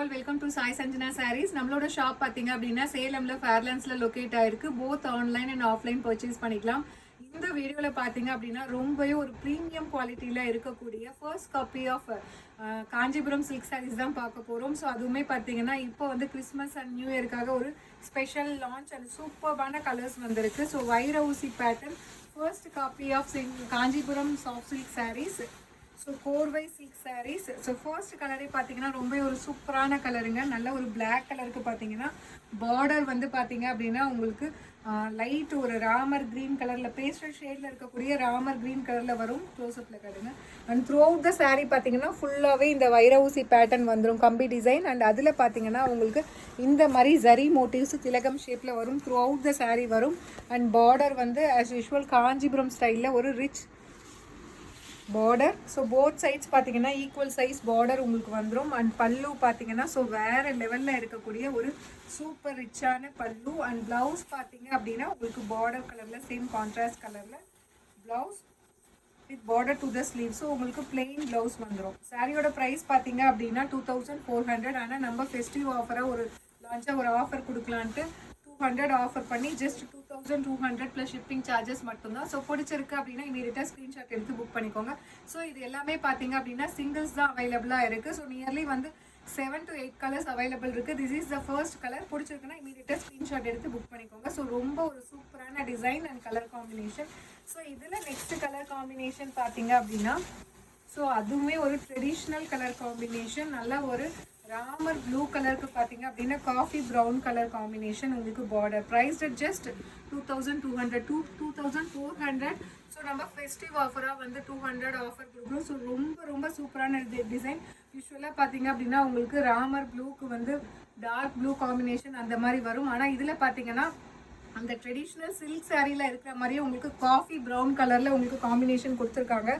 All welcome to Sai Sanjana sarees. நம்மளோட shop பார்த்தீங்க அப்படின்னா சேலம்ல ஃபேர்லாண்ட்ஸ்ல லொக்கேட் ஆயிருக்கு. Both online and offline purchase பண்ணிக்கலாம். இந்த வீடியோவில் பார்த்தீங்க அப்படின்னா ரொம்பவே ஒரு ப்ரீமியம் குவாலிட்டியில் இருக்கக்கூடிய first copy of Kanchipuram silk sarees தான் பார்க்க போகிறோம். ஸோ அதுவுமே பார்த்தீங்கன்னா இப்போ வந்து கிறிஸ்மஸ் அண்ட் நியூ இயர்க்காக ஒரு ஸ்பெஷல் லான்ச் அண்ட் சூப்பர்பான கலர்ஸ் வந்திருக்கு. ஸோ வைர ஊசி pattern first copy of Kanchipuram soft silk sarees. So கோர்வை சில்க் சாரீஸ். ஸோ ஃபர்ஸ்ட் கலரே பார்த்தீங்கன்னா ரொம்ப ஒரு சூப்பரான கலருங்க. நல்ல ஒரு பிளாக் கலருக்கு பார்த்தீங்கன்னா பார்டர் வந்து பார்த்தீங்க அப்படின்னா உங்களுக்கு லைட் ஒரு ராமர் க்ரீன் கலரில் பேஸ்டல் ஷேடில் இருக்கக்கூடிய ராமர் க்ரீன் கலரில் வரும். க்ளோஸ்அப்பில் காட்டுங்க. And through out the sari பார்த்தீங்கன்னா ஃபுல்லாகவே இந்த வைர ஊசி பேட்டர்ன் வந்துடும், கம்பி டிசைன். அண்ட் அதில் பார்த்தீங்கன்னா உங்களுக்கு இந்த மாதிரி ஜரி மோட்டிவ்ஸ் திலகம் ஷேப்பில் வரும். த்ரூ அவுட் த சாரீ வரும். அண்ட் பார்டர் வந்து ஆஸ் யூஷுவல் காஞ்சிபுரம் ஸ்டைலில் ஒரு rich border. So both sides பார்த்தீங்கன்னா ஈக்குவல் சைஸ் பார்டர் உங்களுக்கு வந்துடும். அண்ட் பல்லு பார்த்தீங்கன்னா ஸோ வேறு லெவலில் இருக்கக்கூடிய ஒரு சூப்பர் ரிச்சான பல்லு. அண்ட் ப்ளவுஸ் பார்த்தீங்க அப்படின்னா உங்களுக்கு பார்டர் கலரில் சேம் கான்ட்ராஸ்ட் கலரில் blouse with border to the sleeve. So உங்களுக்கு பிளெயின் ப்ளவுஸ் வந்துடும். சாரியோட ப்ரைஸ் பார்த்தீங்க அப்படின்னா 2400. ஆனால் நம்ம ஃபெஸ்டிவ் ஆஃபராக ஒரு லான்ச்சாக ஒரு ஆஃபர் கொடுக்கலான்ட்டு 200 ஆஃபர் பண்ணி ஜஸ்ட் 2200 ப்ளஸ் ஷிப்பிங் சார்ஜஸ் மட்டும்தான். ஸோ பிடிச்சிருக்கு அப்படின்னா இமீடியட்டாக ஸ்க்ரீன்ஷாட் எடுத்து புக் பண்ணிக்கோங்க. ஸோ இது எல்லாமே பார்த்தீங்க அப்படின்னா சிங்கிள்ஸ் தான் அவைலபிளாக இருக்குது. ஸோ நியர்லி வந்து 7 to 8 கலர்ஸ் அவைலபிள் இருக்குது. This is the first colour. பிடிச்சிருக்குன்னா இமீடியட்டாக ஸ்க்ரீன்ஷாட் எடுத்து புக் பண்ணிக்கோங்க. ஸோ ரொம்ப ஒரு சூப்பரான design and colour combination. So இதில் நெக்ஸ்ட் கலர் காம்பினேஷன் பார்த்தீங்க அப்படின்னா ஸோ அதுவுமே ஒரு ட்ரெடிஷ்னல் கலர் காம்பினேஷன். நல்ல ஒரு ராமர் ப்ளூ கலருக்கு பார்த்தீங்க அப்படின்னா காஃபி ப்ரௌன் கலர் காம்பினேஷன். உங்களுக்கு border price just 2200 to 2400. So நம்ம ஃபெஸ்டிவ் ஆஃபராக வந்து 200 ஆஃபர் கொடுக்குறோம். ஸோ ரொம்ப ரொம்ப சூப்பரான டிசைன். யூஸ்வலாக பார்த்தீங்க அப்படின்னா உங்களுக்கு ராமர் ப்ளூக்கு வந்து டார்க் ப்ளூ காம்பினேஷன் அந்த மாதிரி வரும். ஆனால் இதில் பார்த்தீங்கன்னா அந்த ட்ரெடிஷ்னல் சில்க் சாரியில் இருக்கிற மாதிரியே உங்களுக்கு காஃபி ப்ரௌன் கலரில் உங்களுக்கு காம்பினேஷன் கொடுத்துருக்காங்க.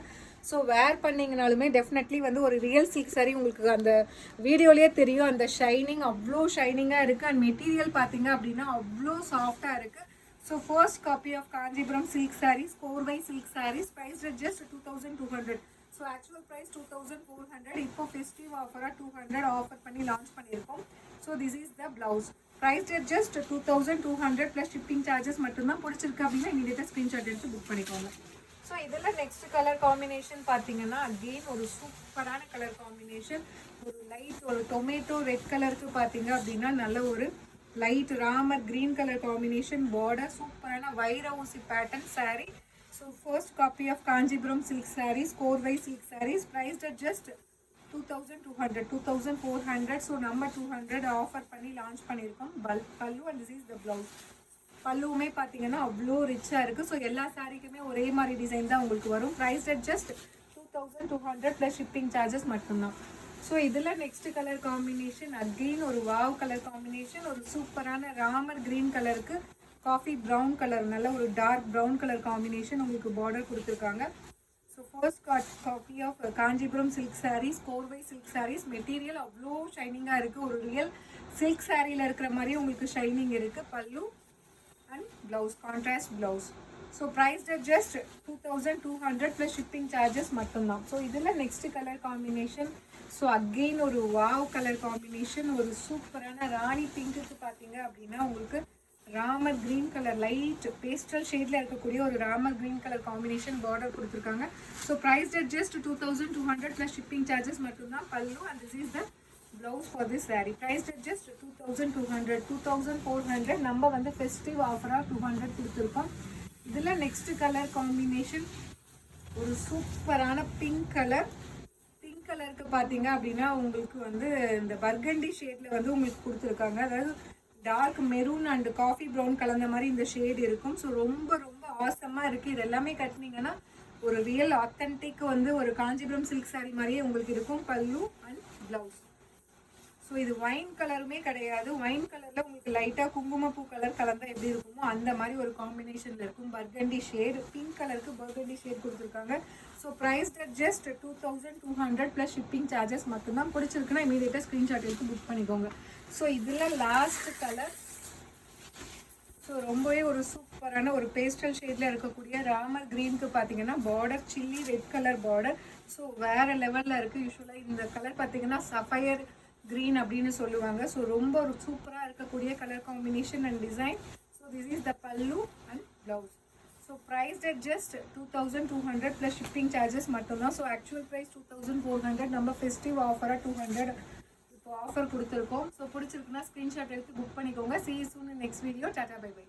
ஸோ வேர் பண்ணிங்கனாலுமே டெஃபினெட்லி வந்து ஒரு ரியல் சில்க் சாரி உங்களுக்கு அந்த வீடியோலேயே தெரியும். அந்த ஷைனிங் அவ்வளோ ஷைனிங்காக இருக்குது. அண்ட் மெட்டீரியல் பார்த்தீங்க அப்படின்னா அவ்வளோ சாஃப்டாக இருக்குது. So first copy of Kanchipuram silk sarees, கோர்வை silk sarees, price just 2200. So actual price 2400. இப்போ ஃபெஸ்டிவ் ஆஃபராக 200 ஆஃபர் பண்ணி லான்ச் பண்ணியிருக்கோம். So this is the blouse. Price just 2200 plus shipping charges மட்டும்தான். பிடிச்சிருக்கு அப்படின்னா இமீடியட்டாக ஸ்க்ரீன்ஷாட் எடுத்து புக் பண்ணிக்கோங்க. ஸோ இதில் நெக்ஸ்ட் கலர் காம்பினேஷன் பார்த்தீங்கன்னா அகெயின் ஒரு சூப்பரான கலர் காம்பினேஷன். ஒரு லைட் ஒரு டொமேட்டோ ரெட் கலருக்கு பார்த்தீங்க அப்படின்னா நல்ல ஒரு light Ramar green colour combination. Border சூப்பரான வைர ஊசி pattern saree. So first copy of Kanchipuram silk sarees, கோர்வை silk sarees, price just 2200 2400. So நம்ம 200 ஆஃபர் பண்ணி லான்ச் பண்ணியிருக்கோம். Pallu and this is the blouse. பல்லுவுமே பார்த்தீங்கன்னா அவ்வளோ ரிச்சாக இருக்குது. ஸோ எல்லா சாரீக்குமே ஒரே மாதிரி டிசைன் தான் உங்களுக்கு வரும். Price just 2200 plus shipping charges மட்டும்தான். ஸோ இதில் நெக்ஸ்ட் கலர் காம்பினேஷன் அகெயின் ஒரு வாவ் கலர் காம்பினேஷன். ஒரு சூப்பரான ராமர் க்ரீன் கலருக்கு காஃபி ப்ரௌன் கலர், நல்ல ஒரு டார்க் ப்ரௌன் கலர் காம்பினேஷன் உங்களுக்கு பார்டர் கொடுத்துருக்காங்க. So first copy of Kanchipuram silk sarees, கோர்வை சில்க் சாரீஸ். மெட்டீரியல் அவ்வளோ ஷைனிங்காக இருக்குது. ஒரு ரியல் சில்க் சாரியில் இருக்கிற மாதிரி உங்களுக்கு ஷைனிங் இருக்குது. Pallu and blouse contrast blouse. So price just 2200 plus shipping charges மட்டும்தான். ஸோ இதில் next colour combination so again ஒரு வாவ் கலர் காம்பினேஷன். ஒரு சூப்பரான ராணி பிங்க்குக்கு பார்த்தீங்க அப்படின்னா உங்களுக்கு Ramar green colour light pastel ஷேடில் இருக்கக்கூடிய ஒரு Ramar green colour combination border கொடுத்துருக்காங்க. So price just 2200 plus shipping charges மட்டும்தான். Pallu and this is the blouse for this saree. Price just 2200 2400. நம்ம வந்து ஃபெஸ்டிவ் ஆஃபராக 200 கொடுத்துருக்கோம். இதில் நெக்ஸ்ட் கலர் காம்பினேஷன் ஒரு சூப்பரான பிங்க் கலர். பிங்க் கலருக்கு பார்த்தீங்க அப்படின்னா உங்களுக்கு வந்து இந்த பர்கண்டி ஷேடில் வந்து உங்களுக்கு கொடுத்துருக்காங்க. அதாவது dark maroon and coffee brown கலந்த மாதிரி இந்த ஷேட் இருக்கும். ஸோ ரொம்ப ரொம்ப ஆசமாக இருக்குது. இது எல்லாமே கட்டினீங்கன்னா ஒரு ரியல் ஆத்தென்டிக் வந்து ஒரு காஞ்சிபுரம் சில்க் சாரீ மாதிரியே உங்களுக்கு இருக்கும். பல்லு அண்ட் ப்ளவுஸ். ஸோ இது ஒயின் கலருமே கிடையாது. ஒயின் கலரில் உங்களுக்கு லைட்டாக குங்குமப்பூ கலர் கலந்தால் எப்படி இருக்குமோ அந்த மாதிரி ஒரு காம்பினேஷனில் இருக்கும். பர்கண்டி ஷேடு, பிங்க் கலருக்கு பர்கண்டி ஷேட் கொடுத்துருக்காங்க. So price just 2200 plus shipping charges மட்டும்தான். பிடிச்சிருக்குன்னா இமீடியட்டாக ஸ்க்ரீன்ஷாட் எடுத்து புக் பண்ணிக்கோங்க. ஸோ இதில் லாஸ்ட் கலர் ஸோ ரொம்பவே ஒரு சூப்பரான ஒரு பேஸ்டல் ஷேடில் இருக்கக்கூடிய ராமர் க்ரீனுக்கு பார்த்தீங்கன்னா border chilli red colour border. So வேறு லெவலில் இருக்குது. யூஸ்வலாக இந்த கலர் பார்த்தீங்கன்னா சஃபயர் க்ரீன் அப்படின்னு சொல்லுவாங்க. ஸோ ரொம்ப ஒரு சூப்பராக இருக்கக்கூடிய colour combination and design. So this is the pallu and blouse. So priced at just 2200 plus shipping charges மட்டும்தான். So actual price 2400. நம்ம ஃபெஸ்டிவ் ஆஃபராக 200 இப்போ ஆஃபர் கொடுத்துருக்கோம். ஸோ பிடிச்சிருக்குன்னா ஸ்க்ரீன்ஷாட் எடுத்து புக் பண்ணிக்கோங்க. See you soon in next video. Tata bye by.